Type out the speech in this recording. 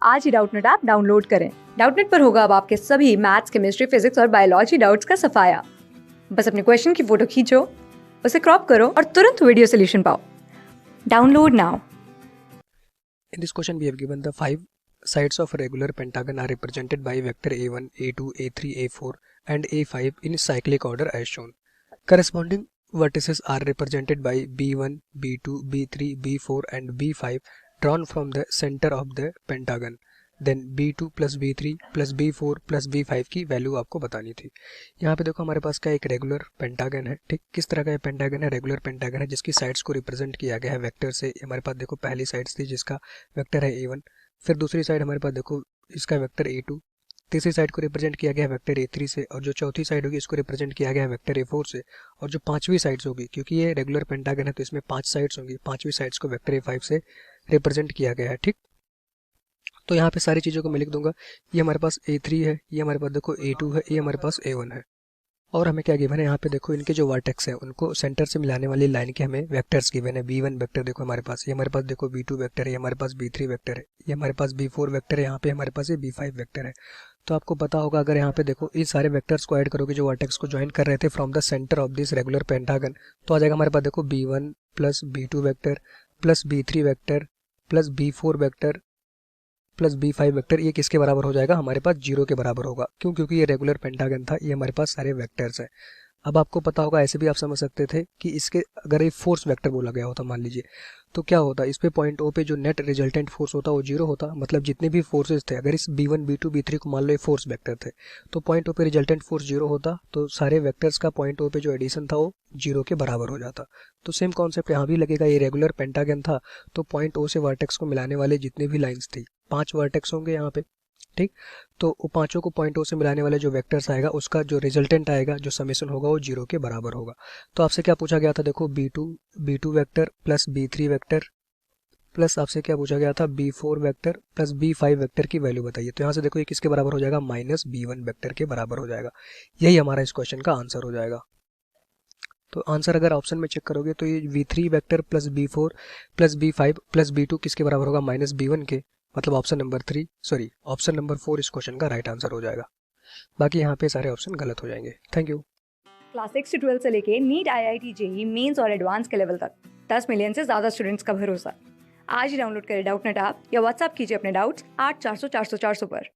आज ही Doubtnut app download करें। Doubtnut पर होगा अब आपके सभी मैथ्स, केमिस्ट्री, फिजिक्स और बायोलॉजी डाउट्स का सफाया। बस अपने क्वेश्चन की फोटो खींचो, उसे क्रॉप करो और तुरंत वीडियो सोल्यूशन पाओ। Download now. In this question, we have given the five sides of a regular pentagon are represented by vector a1, a2, a3, a4 and a5 in cyclic order as shown. Corresponding vertices are represented by b1, b2, b3, b4 and b5 drawn from the center of the pentagon. Then b2 plus b3 plus b4 plus b5 की value आपको बतानी थी। यहाँ पे देखो हमारे पास क्या एक रेगुलर पेंटागन है। ठीक, किस तरह का पेंटागन है? रेगुलर पेंटागन है जिसकी साइड्स को रिप्रेजेंट किया गया है वेक्टर से। हमारे पास देखो पहली साइड्स थी जिसका वेक्टर है a1, फिर दूसरी साइड हमारे पास देखो इसका वेक्टर a2, तीसरी साइड को रिप्रेजेंट किया गया है वेक्टर a3 से, और जो चौथी साइड होगी इसको रिप्रेजेंट किया गया है वेक्टर a4 से, और जो पांचवी साइड्स होगी, क्योंकि ये रेगुलर पेंटागन है तो इसमें 5 साइड्स होंगी, पांचवी साइड्स को वेक्टर a5 से रिप्रेजेंट किया गया है। ठीक, तो यहाँ पे सारी चीज़ों को मैं लिख दूंगा। ये हमारे पास a3 है, ये हमारे पास देखो a2 है, ये हमारे पास a1 है, और हमें क्या गिवन है यहाँ पे देखो इनके जो वर्टेक्स हैं उनको सेंटर से मिलाने वाली लाइन के हमें वेक्टर्स गिवन है। b1 वेक्टर देखो हमारे पास, ये हमारे पास देखो b2 वेक्टर है, ये हमारे पास b3 वेक्टर है, ये हमारे पास b4 वेक्टर है, यहाँ पे हमारे पास ये b5 वेक्टर है। तो आपको पता होगा अगर यहाँ पे देखो इन सारे वेक्टर्स को ऐड करोगे जो वर्टेक्स को ज्वाइन कर रहे थे from the centre of this regular pentagon, तो आ जाएगा हमारे पास देखो b1 plus b2 vector plus b3 vector plus b4 vector plus b5 vector, ये किसके बराबर हो जाएगा? हमारे पास 0 के बराबर होगा। क्यों? क्योंकि ये रेगुलर पेंटागन था, ये हमारे पास सारे वेक्टर्स हैं। अब आपको पता होगा, ऐसे भी आप समझ सकते थे कि इसके अगर ये फोर्स वेक्टर बोला गया होता मान लीजिए, तो क्या होता, इस पे पॉइंट ओ पे जो नेट रिजल्टेंट फोर्स होता वो 0 होता। मतलब जितने भी फोर्सेस थे, अगर इस b1 b2 b3 को मान लो ये फोर्स वेक्टर थे, तो पॉइंट ओ पे रिजल्टेंट फोर्स 0 होता, तो सारे वेक्टर्स का पॉइंट ओ पे जो एडिशन था वो 0 के बराबर हो जाता। तो सेम कॉन्सेप्ट यहाँ भी लगेगा। ये रेगुलर पेंटागन था तो पॉइंट ओ से वर्टेक्स को मिलाने वाले जितने भी लाइन्स थी, 5 वर्टेक्स होंगे यहाँ पे। ठीक, तो वो पांचों को पॉइंट ओ से मिलाने वाले जो वेक्टर्स आएगा उसका जो रिजल्टेंट आएगा, जो समेशन होगा वो 0 के बराबर होगा। तो आपसे क्या पूछा गया था? देखो b2 vector plus b3 vector plus आपसे क्या पूछा गया था? b4 vector plus b5 vector की वैल्यू बताइए। तो यहाँ से देखो ये किसके बराबर हो जाएगा? माइनस b1 वेक्टर के बराबर हो जाएगा। यही हमारा इस क्वेश्चन का आंसर हो जाएगा। तो आंसर अगर ऑप्शन में चेक करोगे तो ये v3 vector plus b4 plus b5 plus b2 किसके बराबर होगा? माइनस b1 के। मतलब ऑप्शन नंबर 4 इस क्वेश्चन का राइट आंसर हो जाएगा। बाकी यहाँ पे सारे ऑप्शन गलत हो जाएंगे। Thank you. क्लास 6 से 12 से लेके नीट, IIT, जेई मेंस और एडवांस के लेवल तक 10 मिलियन से ज्यादा स्टूडेंट्स का भरोसा। आज ही डाउनलोड करें डाउटनेट ऐप या व्हाट्सएप कीजिए अपने डाउट्स 8400 400 400 पर।